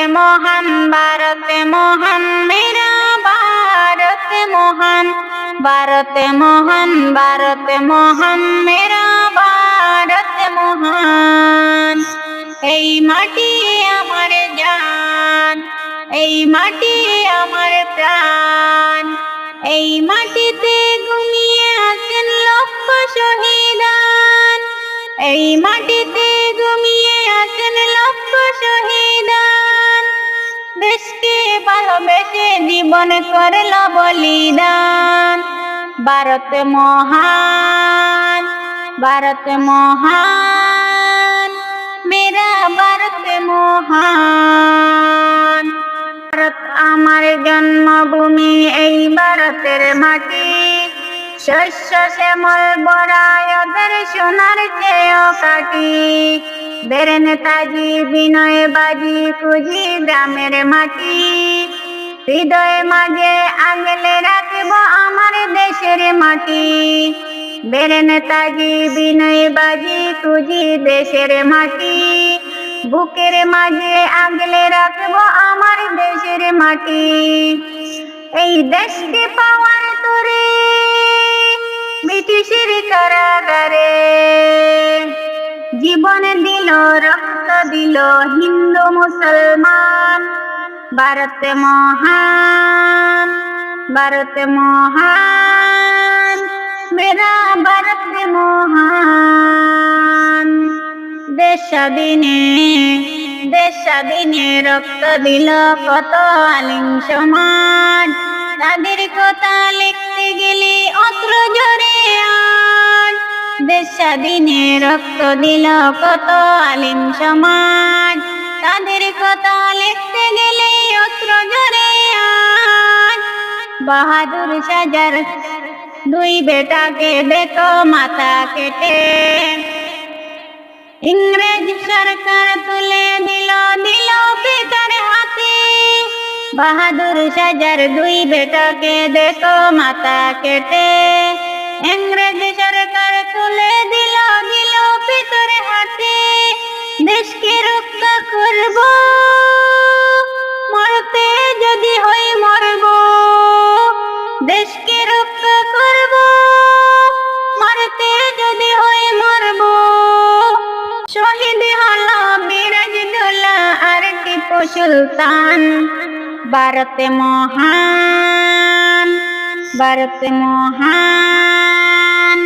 महान, भारत महान, मेरा भारत महान, भारत महान, भारत महान, मेरा भारत महान। এই মাটি আমার জান, এই মাটি আমার প্রাণ, এই মাটিতে ঘুমিয়ে আছেন লক্ষ শহীদান, এই মাটিতে ঘুমিয়ে আছেন লক্ষ শহীদান। দেশকে ভালোবেসে জীবন করল বলিদান। ভারত মহান, ভারত মহান, মেরা ভারত মহান। ভারত আমার জন্মভূমি, এই ভারতের মাটি, শস্য শ্যামল বরায় ওদের সোনার চেয়েও কাটি। বীর নেতাজি বিনয় বাজি কুজি গ্রামের মাটি, হৃদয় মাঝে আগলে রাখব আমার দেশের মাটি। বীর নেতাজি বিনয় বাজি কুজি দেশের মাটি, বুকের মাঝে আগলে রাখব আমার দেশের মাটি। এই দেশকে পাওয়ার তোরে ব্রিটিশের কারাগারে জীবন দিল, রক্ত দিল হিন্দু মুসলমান। ভারত মহান, ভারত মহান, মেরা ভারত মহান। দেশ স্বাধীনে, দেশ স্বাধীনে রক্ত দিল কত আলিম সমাজ। তাদের কথা লিখতে গেলে অস্ত্র ঝরে আন। দেশ স্বাধীনে রক্ত দিল কত আলিম সমাজ। তাদের কথা লিখতে গেলে অস্ত্র ঝরে আন। বাহাদুর শাহর দুই বেটাকে দেখো মাথা কেটে, ইংরেজ সরকার তুলে দিল দিল পিতার হাতে। বাহাদুর শাহর দুই বেটাকে দেখো মাথা কেটে, ইংরেজ সরকার তুলে দিল দিল পিতার হাতে। দেশকে রক্ষা করব, মরতে যদি হয় মরব। দেশকে রক্ষা করব, মরতে যদি হয় মরব। শহীদ হলো বিরাজদৌলা আর টিপু সুলতান। ভারত মহান, ভারত মহান,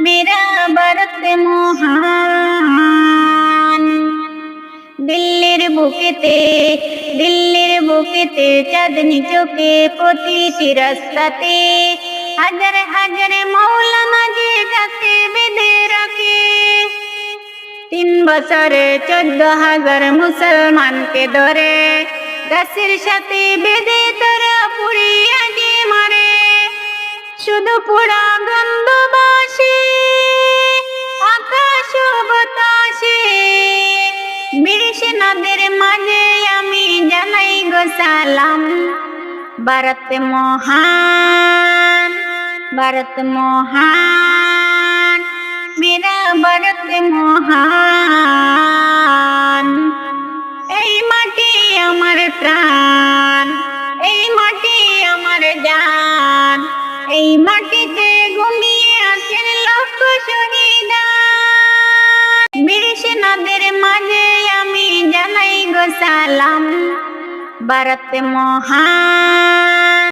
মেরা ভারত মহান। দিল্লির বুকেতে, দিল্লির বুকেতে চাঁদনি চোখে প্রতিটি রাস্তাতে হাজার হাজার মৌলানা যে গাছে বেঁধে রাখে। 3 বছরে 14,000 মুসলমানকে ধরে গাছের সাথে বেঁধে তারা পুড়িয়ে যে মারে। শুধু পোড়া গন্ধ বাসে আকাশ ও বাতাসে। বীর সেনাদের মাঝে আমি জানাই গো সালাম। ভারত মহান, ভারত মহান, মেরা ভারত মহান। এই মাটি আমার প্রাণ, এই মাটি আমার জান, এই মাটিতে ঘুমিয়ে আছেন লক্ষ শহীদান। বীর সেনাদের মাঝে আমি জানাই গো সালাম। ভারত মহান।